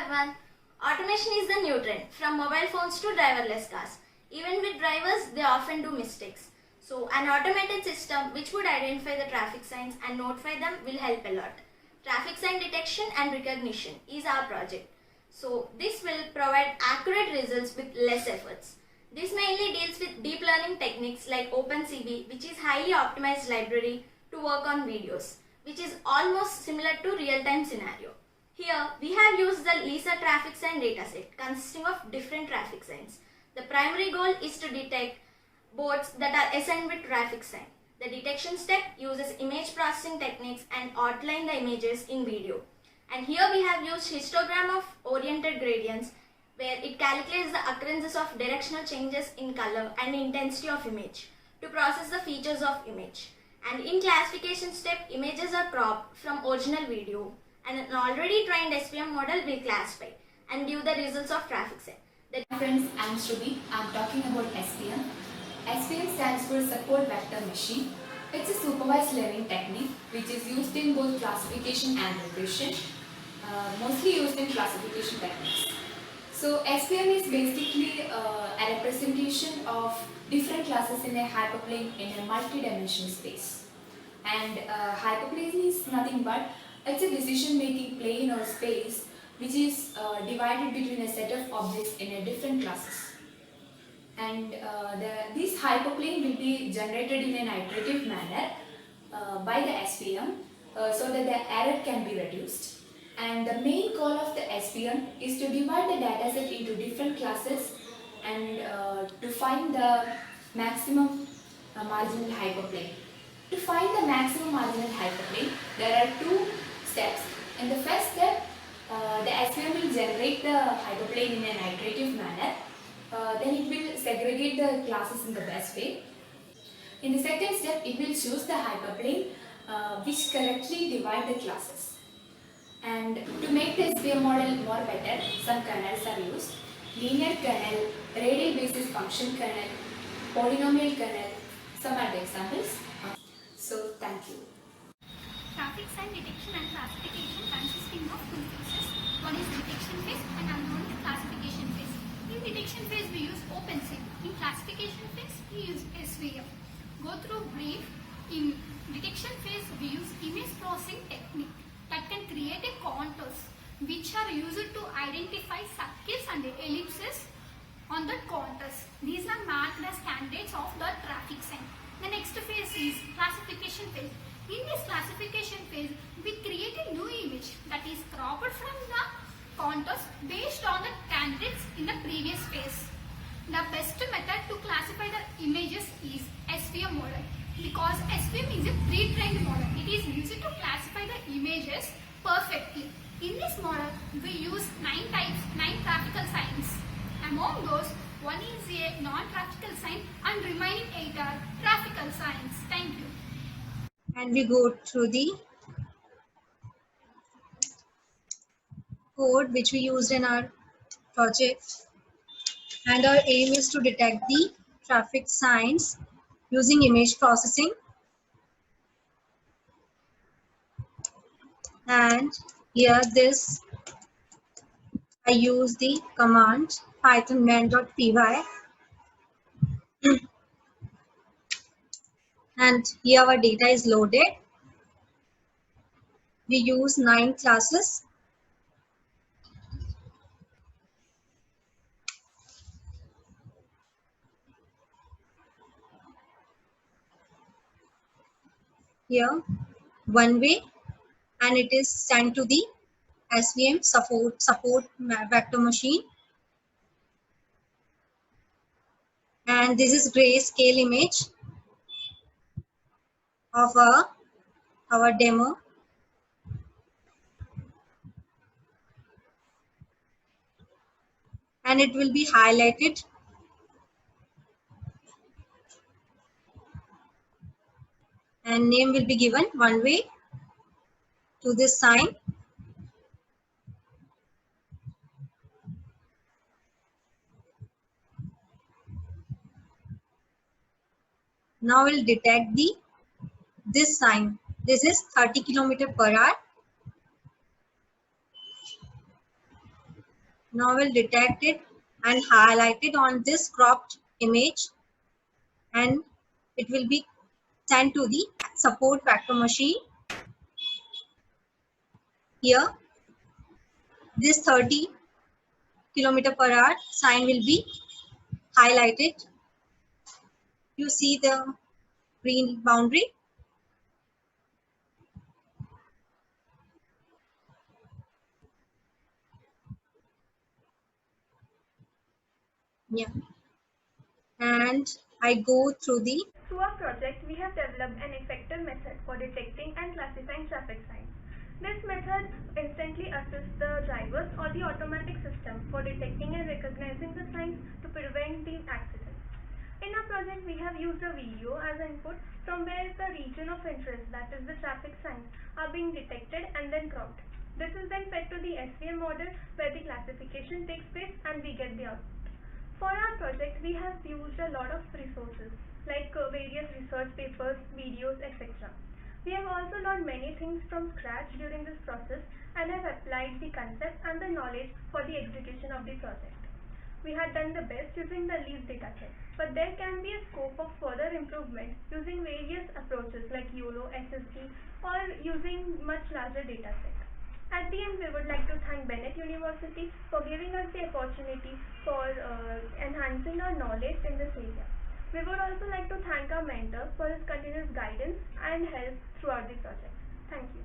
everyone. Automation is the new trend from mobile phones to driverless cars. Even with drivers, they often do mistakes. So, an automated system which would identify the traffic signs and notify them will help a lot. Traffic sign detection and recognition is our project. So, this will provide accurate results with less efforts. This mainly deals with deep learning techniques like OpenCV, which is highly optimized library to work on videos, which is almost similar to real-time scenario. Here, we have used the LISA traffic sign dataset consisting of different traffic signs. The primary goal is to detect boards that are assigned with traffic sign. The detection step uses image processing techniques and outline the images in video. And here we have used histogram of oriented gradients where it calculates the occurrences of directional changes in color and intensity of image to process the features of image. And in classification step, images are cropped from original video and an already trained SVM model will classify and give the results of traffic sign. Hi friends, I am Shruti. I am talking about SVM. SVM stands for Support Vector Machine. It's a supervised learning technique which is used in both classification and regression, mostly used in classification techniques. So SVM is basically a representation of different classes in a hyperplane in a multi-dimensional space. And hyperplane is nothing but it's a decision-making plane or space which is divided between a set of objects in a different classes. And this hyperplane will be generated in an iterative manner by the SVM so that the error can be reduced. And the main goal of the SVM is to divide the dataset into different classes and to find the maximum marginal hyperplane. To find the maximum marginal hyperplane, there are two steps. In the first step, the SVM will generate the hyperplane in an iterative manner. Then it will segregate the classes in the best way. In the second step, it will choose the hyperplane which correctly divide the classes. And to make the SVM model more better, some kernels are used. Linear kernel, radial basis function kernel, polynomial kernel, some are the examples. So thank you. Traffic sign detection and classification consisting of two phases. One is detection phase and another one is classification phase. In detection phase we use OpenCV. In classification phase we use SVM. Go through brief. In detection phase we use image processing technique that can create a contours which are used to identify circles and ellipses on the contours. These are marked as candidates of the traffic sign. The next phase is classification phase. In this classification phase, we create a new image that is cropped from the contours based on the candidates in the previous phase. The best method to classify the images is SVM model because SVM is a pre-trained model. It is used to classify the images perfectly. In this model, we use 9 graphical signs. Among those, one is a non-graphical sign and remaining 8 are graphical signs. Thank you. And we go through the code which we used in our project, and our aim is to detect the traffic signs using image processing. And here this I use the command python main.py, and here our data is loaded. We use 9 classes. Here one way, and it is sent to the SVM support vector machine. And this is grayscale image of our demo. And it will be highlighted. And name will be given one way to this sign. Now we'll detect this sign. This is 30 km/h. Now we'll detect it and highlight it on this cropped image, and it will be sent to the support vector machine. Here, this 30 km/h sign will be highlighted. You see the green boundary. Yeah. And I go through the Through our project, we have developed an effective method for detecting and classifying traffic signs. This method instantly assists the drivers or the automatic system for detecting and recognizing the signs to prevent the accidents. In our project, we have used a video as input from where the region of interest, that is the traffic signs, are being detected and then cropped. This is then fed to the SVM model where the classification takes place and we get the output. For our project, we have used a lot of resources like various research papers, videos, etc. We have also learned many things from scratch during this process and have applied the concept and the knowledge for the execution of the project. We had done the best using the least data set, but there can be a scope of further improvement using various approaches like YOLO, SSD, or using much larger data set. At the end, we would like to thank Bennett University for giving us the opportunity for enhancing our knowledge in this area. We would also like to thank our mentor for his continuous guidance and help throughout the project. Thank you.